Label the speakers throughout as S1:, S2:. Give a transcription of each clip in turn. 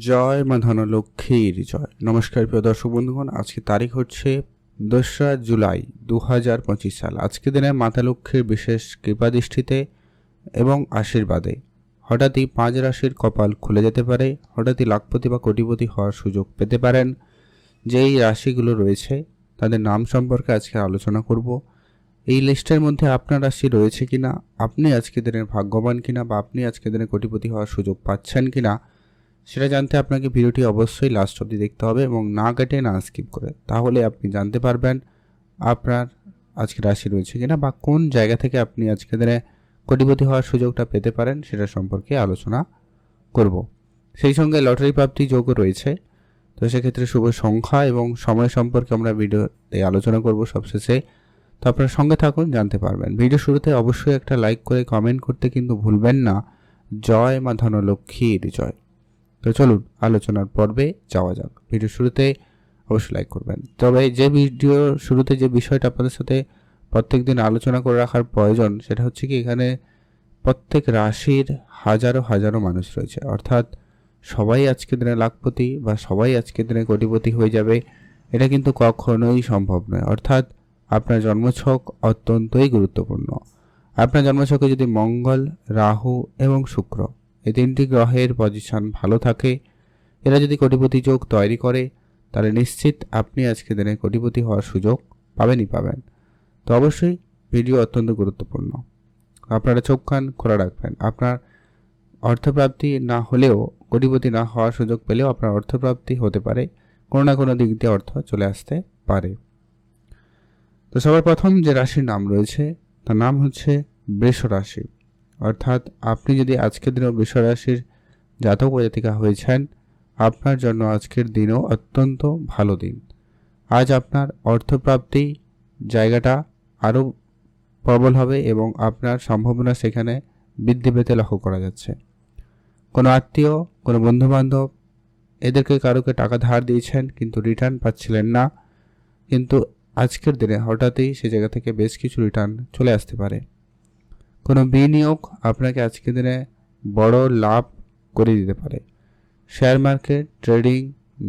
S1: জয় মা ধনলক্ষ্মীর জয়। নমস্কার প্রিয় দর্শক বন্ধুগণ, আজকে তারিখ হচ্ছে 2রা জুলাই 2025 সাল। আজকে দিনে মাতা লক্ষ্মীর বিশেষ কৃপাদৃষ্টিতে এবং আশীর্বাদে হঠাৎই 5 রাশির কপাল খুলে যেতে পারে। হঠাৎই লাখপতি বা কোটিপতি হওয়ার সুযোগ পেতে পারেন। যেই রাশিগুলো রয়েছে তাদের নাম সম্পর্কে আজকে আলোচনা করব। এই লিস্টের মধ্যে আপনার রাশি রয়েছে কিনা, আপনি আজকে দিনের ভাগ্যবান কিনা, বা আপনি আজকে দিনে কোটিপতি হওয়ার সুযোগ পাচ্ছেন কিনা, সেটা জানতে আপনাকে ভিডিওটি অবশ্যই লাস্ট অবধি দেখতে হবে এবং না কেটে না স্কিপ করে। তাহলে আপনি জানতে পারবেন আপনার আজকে রাশি রয়েছে কিনা বা কোন জায়গা থেকে আপনি আজকে দিনে কোটিপতি হওয়ার সুযোগটা পেতে পারেন সেটা সম্পর্কে আলোচনা করব। সেই সঙ্গে লটারি প্রাপ্তি যোগও রয়েছে, তো সেক্ষেত্রে শুভ সংখ্যা এবং সময় সম্পর্কে আমরা ভিডিওতে আলোচনা করব সবশেষে। তো আপনার সঙ্গে থাকুন, জানতে পারবেন। ভিডিও শুরুতে অবশ্যই একটা লাইক করে কমেন্ট করতে কিন্তু ভুলবেন না। জয় মা ধনলক্ষ্মীর জয়। তো চলুন আলোচনার পর্বে যাওয়া যাক। ভিডিও শুরুতে অবশ্যই লাইক করবেন। তবে যে ভিডিও শুরুতে যে বিষয়টা আপনাদের সাথে প্রত্যেক দিন আলোচনা করে রাখার প্রয়োজন, সেটা হচ্ছে কি, এখানে প্রত্যেক রাশির হাজারো হাজারো মানুষ রয়েছে, অর্থাৎ সবাই আজকে দিনে লাখপতি বা সবাই আজকে দিনে কোটিপতি হয়ে যাবে এটা কিন্তু কখনোই সম্ভব নয়। অর্থাৎ আপনার জন্মছক অত্যন্তই গুরুত্বপূর্ণ। আপনার জন্মছকে যদি মঙ্গল, রাহু এবং শুক্র এই 3টি গ্রহের পজিশন ভালো থাকে, এরা যদি কোটিপতি যোগ তৈরি করে, তাহলে নিশ্চিত আপনি আজকে দিনে কোটিপতি হওয়ার সুযোগ পাবেন। তো অবশ্যই ভিডিও অত্যন্ত গুরুত্বপূর্ণ, আপনারা চোখ কান খোলা রাখবেন। আপনার অর্থপ্রাপ্তি না হলেও, কোটিপতি না হওয়ার সুযোগ পেলেও আপনার অর্থপ্রাপ্তি হতে পারে, কোনো না কোনো দিক দিয়ে অর্থ চলে আসতে পারে। তো সবার প্রথম যে রাশির নাম রয়েছে তার নাম হচ্ছে বৃষ রাশি। অর্থাৎ আপনি যদি আজকের দিনেও বৃষ রাশির জাতক বা জাতিকা হয়েছেন, আপনার জন্য আজকের দিনও অত্যন্ত ভালো দিন। আজ আপনার অর্থপ্রাপ্তি জায়গাটা আরও প্রবল হবে এবং আপনার সম্ভাবনা সেখানে বৃদ্ধি পেতে লক্ষ্য করা যাচ্ছে। কোনো আত্মীয়, কোনো বন্ধুবান্ধব এদেরকে কারোকে টাকা ধার দিয়েছেন কিন্তু রিটার্ন পাচ্ছিলেন না, কিন্তু আজকের দিনে হঠাৎই সে জায়গা থেকে বেশ কিছু রিটার্ন চলে আসতে পারে। কোনো বিনিয়োগ আপনাকে আজকের দিনে বড় লাভ করে দিতে পারে। Share market, trading,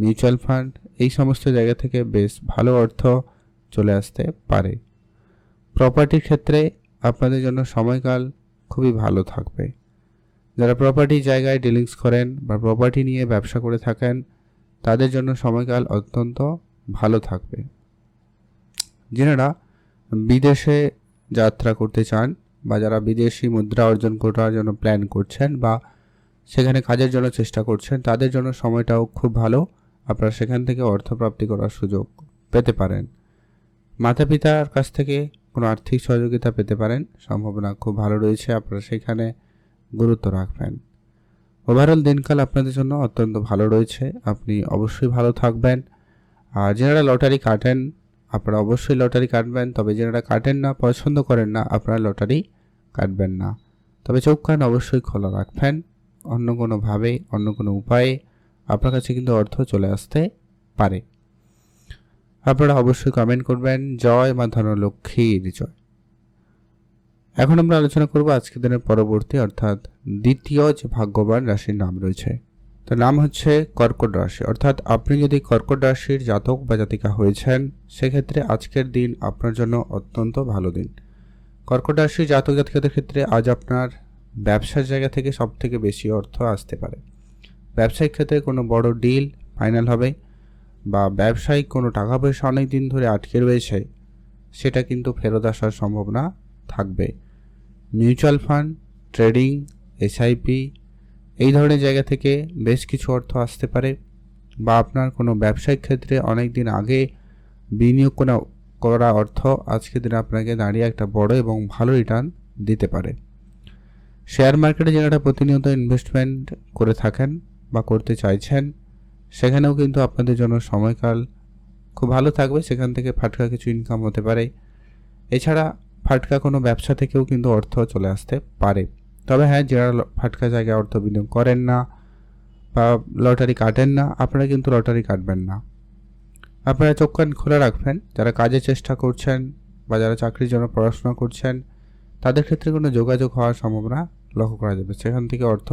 S1: mutual fund এই সমস্ত জায়গা থেকে বেশ ভালো অর্থ চলে আসতে পারে। প্রপার্টির ক্ষেত্রে আপনাদের জন্য সময়কাল খুবই ভালো থাকবে। যারা প্রপার্টি জায়গায় ডিলিংস করেন বা প্রপার্টি নিয়ে ব্যবসা করে থাকেন, তাদের জন্য সময়কাল অত্যন্ত ভালো থাকবে। যারা বিদেশে যাত্রা করতে চান বা যারা বিদেশি মুদ্রা অর্জন করার জন্য প্ল্যান করছেন বা সেখানে কাজের জন্য চেষ্টা করছেন, তাদের জন্য সময়টাও খুব ভালো। আপনারা সেখান থেকে অর্থপ্রাপ্তি করার সুযোগ পেতে পারেন। মাতা পিতার কাছ থেকে কোনো আর্থিক সহযোগিতা পেতে পারেন, সম্ভাবনা খুব ভালো রয়েছে, আপনারা সেখানে গুরুত্ব রাখবেন। ওভারঅল দিনকাল আপনাদের জন্য অত্যন্ত ভালো রয়েছে, আপনি অবশ্যই ভালো থাকবেন। আর যারা লটারি কাটেন, আপনারা অবশ্যই লটারি কাটবেন। তবে যারা কাটেন না, পছন্দ করেন না, আপনারা লটারি কাটবেন না। তবে চোখ কান অবশ্যই খোলা রাখবেন। অন্য কোনোভাবে, অন্য কোনো উপায়ে আপনার কাছে কিন্তু অর্থ চলে আসতে পারে। আপনারা অবশ্যই কমেন্ট করবেন জয় মা ধনলক্ষ্মীর জয়। এখন আমরা আলোচনা করব আজকের দিনের পরবর্তী, অর্থাৎ দ্বিতীয় যে ভাগ্যবান রাশির নাম রয়েছে, তার নাম হচ্ছে কর্কট রাশি। অর্থাৎ আপনি যদি কর্কট রাশির জাতক বা জাতিকা হয়েছেন, সেক্ষেত্রে আজকের দিন আপনার জন্য অত্যন্ত ভালো দিন। কর্কট রাশির জাতক জাতিকাদের ক্ষেত্রে আজ আপনার ব্যবসার জায়গা থেকে সব থেকে বেশি অর্থ আসতে পারে। ব্যবসায়িক ক্ষেত্রে কোনো বড় ডিল ফাইনাল হবে বা ব্যবসায়িক কোনো টাকা পয়সা অনেক দিন ধরে আটকে রয়েছে, সেটা কিন্তু ফেরত আসার সম্ভাবনা থাকবে। মিউচুয়াল ফান্ড, ট্রেডিং, এসআইপি এই ধরনের জায়গা থেকে বেশ কিছু অর্থ আসতে পারে, বা আপনার কোনো ব্যবসায়িক ক্ষেত্রে অনেক দিন আগে বিনিয়োগ করা অর্থ আজকের দিনে আপনাকে দাঁড়িয়ে একটা বড় এবং ভালো রিটার্ন দিতে পারে। শেয়ার মার্কেটে যারা প্রতিনিয়ত ইনভেস্টমেন্ট করে থাকেন বা করতে চাইছেন, সেখানেও কিন্তু আপনাদের জন্য সময়কাল খুব ভালো থাকবে, সেখান থেকে ফাটকা কিছু ইনকাম হতে পারে। এছাড়া ফাটকা কোনো ব্যবসা থেকেও কিন্তু অর্থ চলে আসতে পারে। তবে হ্যাঁ, যারা ফাটকা জায়গায় অর্থ বিনিয়োগ করেন না বা লটারি কাটেন না, আপনারা কিন্তু লটারি কাটবেন না। আপনারা চোখ কান খোলা রাখবেন। যারা কাজের চেষ্টা করছেন বা যারা চাকরির জন্য পড়াশোনা করছেন, তাদের ক্ষেত্রে কোনো যোগাযোগ হওয়ার সম্ভাবনা লক্ষ্য করা যাবে, সেখান থেকে অর্থ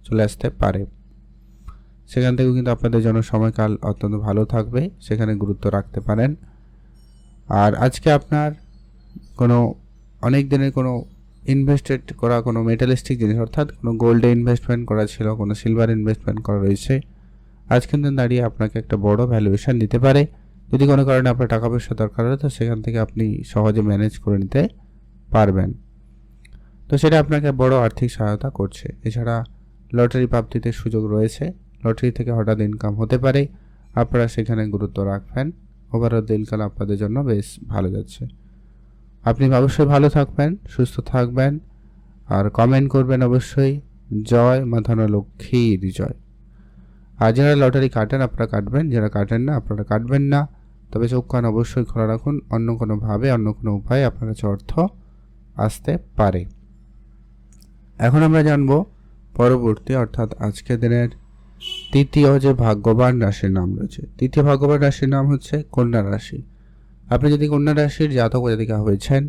S1: চলে আসতে পারে। সেখান থেকেও কিন্তু আপনাদের জন্য সময়কাল অত্যন্ত ভালো থাকবে, সেখানে গুরুত্ব রাখতে পারেন। আর আজকে আপনার কোনো অনেক দিনের কোনো ইনভেস্টেড করা কোনো মেটালিস্টিক জিনিস অর্থাৎ কোনো গোল্ডে ইনভেস্টমেন্ট করা ছিল, কোনো সিলভার ইনভেস্টমেন্ট করা রয়েছে, আজকের দিন দাঁড়িয়ে আপনাকে একটা বড় ভ্যালুয়েশন দিতে পারে। যদি কোনো কারণে আপনার টাকা পয়সা দরকার হয় তো সেখান থেকে আপনি সহজে ম্যানেজ করে নিতে পারবেন, তো সেটা আপনাকে বড় আর্থিক সহায়তা করছে। এছাড়া লটারি প্রাপ্তিতে সুযোগ রয়েছে, লটারি থেকে হঠাৎ ইনকাম হতে পারে, আপনারা সেখানে গুরুত্ব রাখবেন। ওভারঅল দিনকাল আপনাদের জন্য বেশ ভালো যাচ্ছে। আপনি অবশ্যই ভালো থাকবেন, সুস্থ থাকবেন, আর কমেন্ট করবেন অবশ্যই জয় মা ধনলক্ষ্মীর জয়। আর যারা লটারি কাটেন আপনারা কাটবেন, যারা কাটেন না আপনারা কাটবেন না। তবে চোখ কান অবশ্যই খোলা রাখুন, অন্য কোনোভাবে অন্য কোনো উপায়ে আপনার কাছে অর্থ আসতে পারে। এখন আমরা জানব পরবর্তী অর্থাৎ আজকের দিনের তৃতীয় যে ভাগ্যবান রাশির নাম রয়েছে। তৃতীয় ভাগ্যবান রাশির নাম হচ্ছে কন্যা রাশি। আপনি যদি কন্যা রাশির জাতক জাতিকা হয়েছেন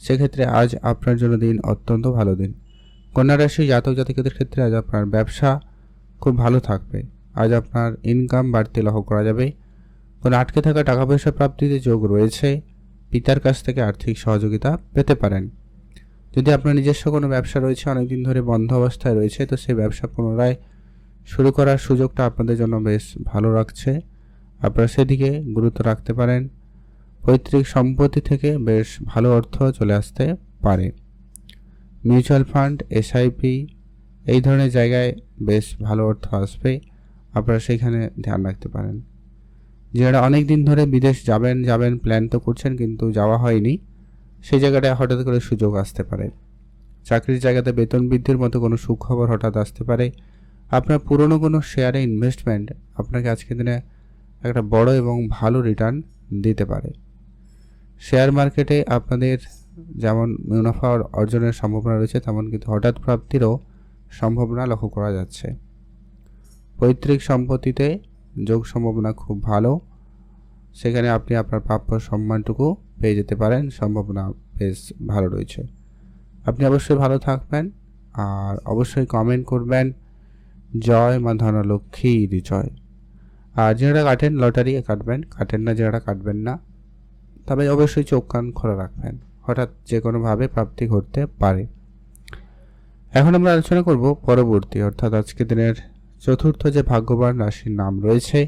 S1: সেক্ষেত্রে আজ আপনার জন্য দিন অত্যন্ত ভালো দিন। কন্যা রাশির জাতক জাতিকাদের ক্ষেত্রে আজ আপনার ব্যবসা খুব ভালো থাকবে। আজ আপনার ইনকাম বাড়তে লক্ষ্য করা যাবে। কোনো আটকে থাকা টাকা পয়সা প্রাপ্তিতে যোগ রয়েছে। পিতার কাছ থেকে আর্থিক সহযোগিতা পেতে পারেন। যদি আপনার নিজস্ব কোনো ব্যবসা রয়েছে, অনেকদিন ধরে বন্ধ অবস্থায় রয়েছে, তো সেই ব্যবসা পুনরায় শুরু করার সুযোগটা আপনাদের জন্য বেশ ভালো রাখছে, আপনারা সেদিকে গুরুত্ব রাখতে পারেন। পৈতৃক সম্পত্তি থেকে বেশ ভালো অর্থ চলে আসতে পারে। মিউচুয়াল ফান্ড, এসআইপি এই ধরনের জায়গায় বেশ ভালো অর্থ আসবে, আপনারা সেখানে ধ্যান রাখতে পারেন। যারা অনেক দিন ধরে বিদেশ যাবেন প্ল্যান তো করছেন কিন্তু যাওয়া হয়নি, সেই জায়গাটায় হঠাৎ করে সুযোগ আসতে পারে। চাকরির জায়গাতে বেতন বৃদ্ধির মতো কোনো সুখবর হঠাৎ আসতে পারে। আপনার পুরনো কোনো শেয়ারে ইনভেস্টমেন্ট আপনাকে আজকের দিনে একটা বড় এবং ভালো রিটার্ন দিতে পারে। শেয়ার মার্কেটে আপনাদের যেমন মুনাফা অর্জনের সম্ভাবনা রয়েছে, তেমন কিন্তু হঠাৎ প্রাপ্তিরও সম্ভাবনা লক্ষ্য করা যাচ্ছে। পৈতৃক সম্পত্তিতে যোগ সম্ভাবনা খুব ভালো, সেখানে আপনি আপনার প্রাপ্য সম্মানটুকু পেয়ে যেতে পারেন, সম্ভাবনা বেশ ভালো রয়েছে। আপনি অবশ্যই ভালো থাকবেন, আর অবশ্যই কমেন্ট করবেন জয় মা ধনলক্ষ্মীর জয়। আর যারা কাটেন লটারি কাটেন না, যারা কাটবেন না, তবে অবশ্যই চোখ কান খোলা রাখবেন, হঠাৎ যে কোনোভাবে প্রাপ্তি ঘটতে পারে। এখন আমরা আলোচনা করব পরবর্তী অর্থাৎ আজকের দিনের চতুর্থ যে ভাগ্যবান রাশির নাম রয়েছে,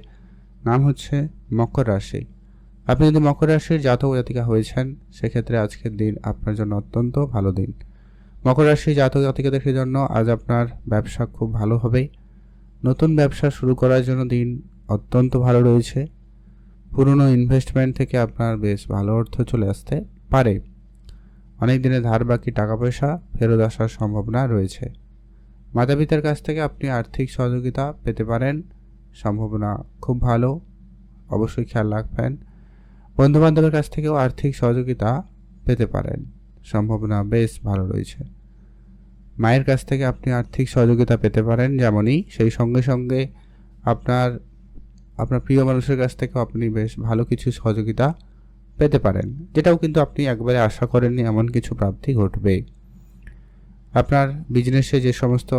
S1: নাম হচ্ছে মকর রাশি। আপনি যদি মকর রাশির জাতক জাতিকা হয়েছেন সেক্ষেত্রে আজকের দিন আপনার জন্য অত্যন্ত ভালো দিন। মকর রাশির জাতক জাতিকাদের জন্য আজ আপনার ব্যবসা খুব ভালো হবে। নতুন ব্যবসা শুরু করার জন্য দিন অত্যন্ত ভালো রয়েছে। পুরনো ইনভেস্টমেন্ট থেকে আপনার বেশ ভালো অর্থ চলে আসতে পারে। অনেক দিনে ধার বাকি টাকা পয়সা ফেরত আসার সম্ভাবনা রয়েছে। মাতা পিতার কাছ থেকে আপনি আর্থিক সহযোগিতা পেতে পারেন, সম্ভাবনা খুব ভালো, অবশ্যই খেয়াল রাখবেন। বন্ধুবান্ধবের কাছ থেকেও আর্থিক সহযোগিতা পেতে পারেন, সম্ভাবনা বেশ ভালো রয়েছে। মায়ের কাছ থেকে আপনি আর্থিক সহযোগিতা পেতে পারেন, যেমনই সেই সঙ্গে সঙ্গে আপনার প্রিয় মানুষের কাছ থেকেও আপনি বেশ ভালো কিছু সহযোগিতা পেতে পারেন, যেটাও কিন্তু আপনি একবারে আশা করেননি এমন কিছু প্রাপ্তি ঘটবে। আপনার বিজনেসে যে সমস্ত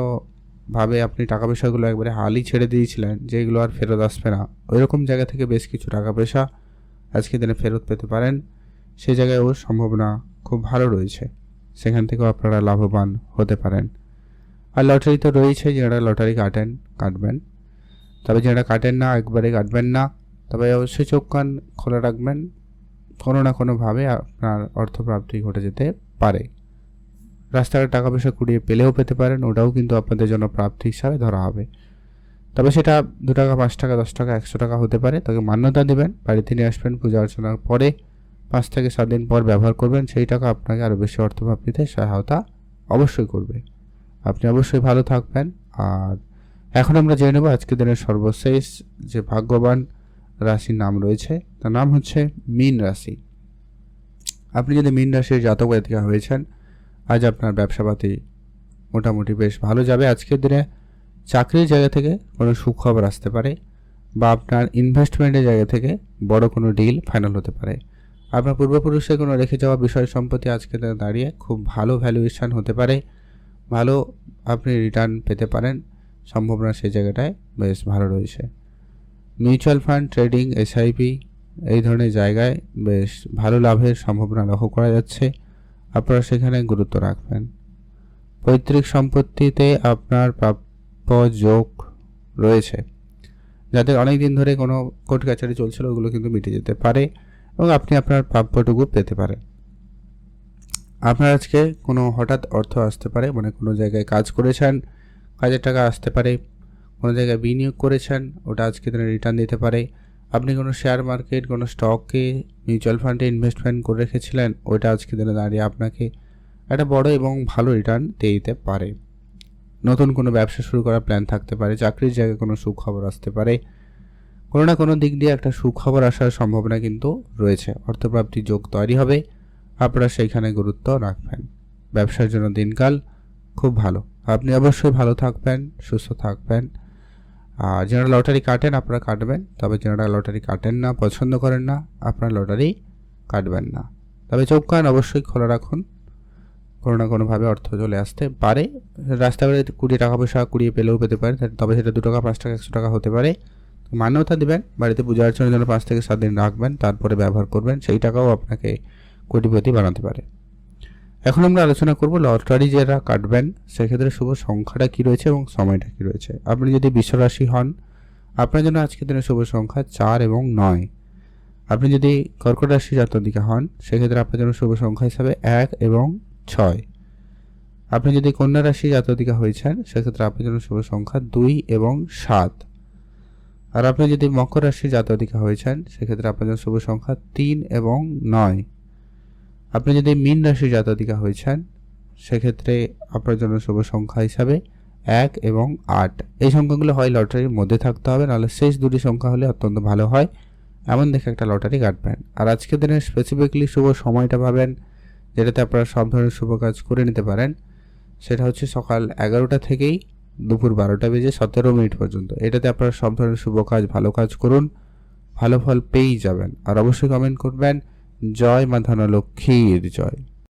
S1: ভাবে আপনি টাকা পয়সাগুলো একবারে হালই ছেড়ে দিয়েছিলেন, যেগুলো আর ফেরত আসবে না, ওইরকম জায়গা থেকে বেশ কিছু টাকা পয়সা আজকে দিনে ফেরত পেতে পারেন। সেই জায়গায়ও সম্ভাবনা খুব ভালো রয়েছে, সেখান থেকেও আপনারা লাভবান হতে পারেন। আর লটারি তো রয়েছে, যারা লটারি কাটবেন, তবে যারা কাটেন না একবারে কাটবেন না, তবে অবশ্যই চোখ কান খোলা রাখবেন, কোনো না কোনোভাবে আপনার অর্থপ্রাপ্তি ঘটে যেতে পারে। রাস্তাঘাটে টাকা পয়সা কুড়িয়ে পেলেও পেতে পারেন, ওটাও কিন্তু আপনাদের জন্য প্রাপ্তি হিসাবে ধরা হবে। তবে সেটা 2 টাকা, 5 টাকা, 10 টাকা, 100 টাকা হতে পারে। তাকে মান্যতা দেবেন, বাড়িতে নিয়ে আসবেন, পূজা অর্চনার পরে 5 থেকে 7 দিন পর ব্যবহার করবেন। সেই টাকা আপনাকে আরও বেশি অর্থপ্রাপ্তিতে সহায়তা অবশ্যই করবে। আপনি অবশ্যই ভালো থাকবেন। আর এখন আমরা জেনে নেব আজকের দিনের সর্বশেষ যে ভাগ্যবান রাশির নাম রয়েছে, তার নাম হচ্ছে মীন রাশি। আপনি যদি মীন রাশির জাতক জাতিকা হয়েছেন, আজ আপনার ব্যবসাপাতি মোটামুটি বেশ ভালো যাবে। আজকের দিনে চাকরির জায়গা থেকে কোনো সুখবর আসতে পারে, বা আপনার ইনভেস্টমেন্টের জায়গা থেকে বড় কোনো ডিল ফাইনাল হতে পারে। আপনার পূর্বপুরুষের কোনো রেখে যাওয়া বিষয় সম্পত্তি আজকে দাঁড়িয়ে খুব ভালো ভ্যালুয়েশন হতে পারে, ভালো আপনি রিটার্ন পেতে পারেন। সম্ভাবনা সেই জায়গাটায় বেশ ভালো রয়েছে। মিউচুয়াল ফান্ড, ট্রেডিং, এসআইপি এই ধরনের জায়গায় বেশ ভালো লাভের সম্ভাবনা লক্ষ্য করা যাচ্ছে, আপনারা সেখানে গুরুত্ব রাখবেন। পৈতৃক সম্পত্তিতে আপনার প্রাপ্য যোগ রয়েছে। যাদের অনেক দিন ধরে কোনো কোর্ট কাছারি চলছিল ওগুলো কিন্তু মিটে যেতে পারে এবং আপনি আপনার প্রাপ্যটুকু পেতে পারেন। আপনার আজকে কোনো হঠাৎ অর্থ আসতে পারে, মানে কোনো জায়গায় কাজ করেছেন, কাজের টাকা আসতে পারে, কোনো জায়গায় বিনিয়োগ করেছেন, ওটা আজকে দিনে রিটার্ন দিতে পারে। আপনি কোনো শেয়ার মার্কেট, কোনো স্টকে, মিউচুয়াল ফান্ডে ইনভেস্টমেন্ট করে রেখেছিলেন, ওটা আজকে দিনে দাঁড়িয়ে আপনাকে একটা বড় এবং ভালো রিটার্ন দিয়ে দিতে পারে। নতুন কোনো ব্যবসা শুরু করার প্ল্যান থাকতে পারে, চাকরির জায়গায় কোনো সুখবর আসতে পারে, কোনো না কোনো দিক দিয়ে একটা সুখবর আসার সম্ভাবনা কিন্তু রয়েছে। অর্থপ্রাপ্তির যোগ তৈরি হবে, আপনারা সেইখানে গুরুত্ব রাখবেন। ব্যবসার জন্য দিনকাল খুব ভালো, আপনি অবশ্যই ভালো থাকবেন, সুস্থ থাকবেন। আর যারা লটারি কাটেন আপনারা কাটবেন, তবে যারা লটারি কাটেন না, পছন্দ করেন না, আপনারা লটারি কাটবেন না। তবে চোখ কান অবশ্যই খোলা রাখুন, কোনো না কোনোভাবে অর্থ চলে আসতে পারে। রাস্তাঘাটে 20 টাকা পয়সা কুড়িয়ে পেলেও পেতে পারে, তবে সেটা 2 টাকা, 5 টাকা, 100 টাকা হতে পারে। মান্যতা দেবেন, বাড়িতে পূজা অর্চনার জন্য 5 থেকে 7 দিন রাখবেন, তারপরে ব্যবহার করবেন, সেই টাকাও আপনাকে কোটিপতি বানাতে পারে। এখন আমরা আলোচনা করব লটারি যারা কাটবেন সেক্ষেত্রে শুভ সংখ্যাটা কী রয়েছে এবং সময়টা কী রয়েছে। আপনি যদি বিশ্বরাশি হন, আপনার জন্য আজকের দিনে শুভ সংখ্যা 4 এবং 9। আপনি যদি কর্কট রাশি জাতকরা হন সেক্ষেত্রে আপনার জন্য শুভ সংখ্যা হিসাবে 1 এবং 6। আপনি যদি কন্যা রাশি জাতকরা হয়েছেন সেক্ষেত্রে আপনার জন্য শুভ সংখ্যা 2 এবং 7। আর আপনি যদি মকর রাশি জাতকরা হয়েছেন সেক্ষেত্রে আপনার জন্য শুভ সংখ্যা 3 এবং 9। আপনি যদি মীন রাশি জাতকরা হয়েছেন সেক্ষেত্রে আপনার জন্য শুভ সংখ্যা হিসাবে 1 এবং 8। এই সংখ্যাগুলো হয় লটারির মধ্যে থাকতে হবে, নাহলে শেষ দুটি সংখ্যা হলে অত্যন্ত ভালো হয়, এমন দেখে একটা লটারি কাটবেন। আর আজকের দিনে স্পেসিফিকলি শুভ সময়টা পাবেন যেটাতে আপনারা সব ধরনের শুভ কাজ করে নিতে পারেন, সেটা হচ্ছে সকাল 11টা থেকেই দুপুর 12টা বেজে 17 মিনিট পর্যন্ত। এটাতে আপনারা সব ধরনের শুভ কাজ, ভালো কাজ করুন, ভালো ফল পেয়েই যাবেন। আর অবশ্যই কমেন্ট করবেন, জয় মা ধনলক্ষ্মীর জয়।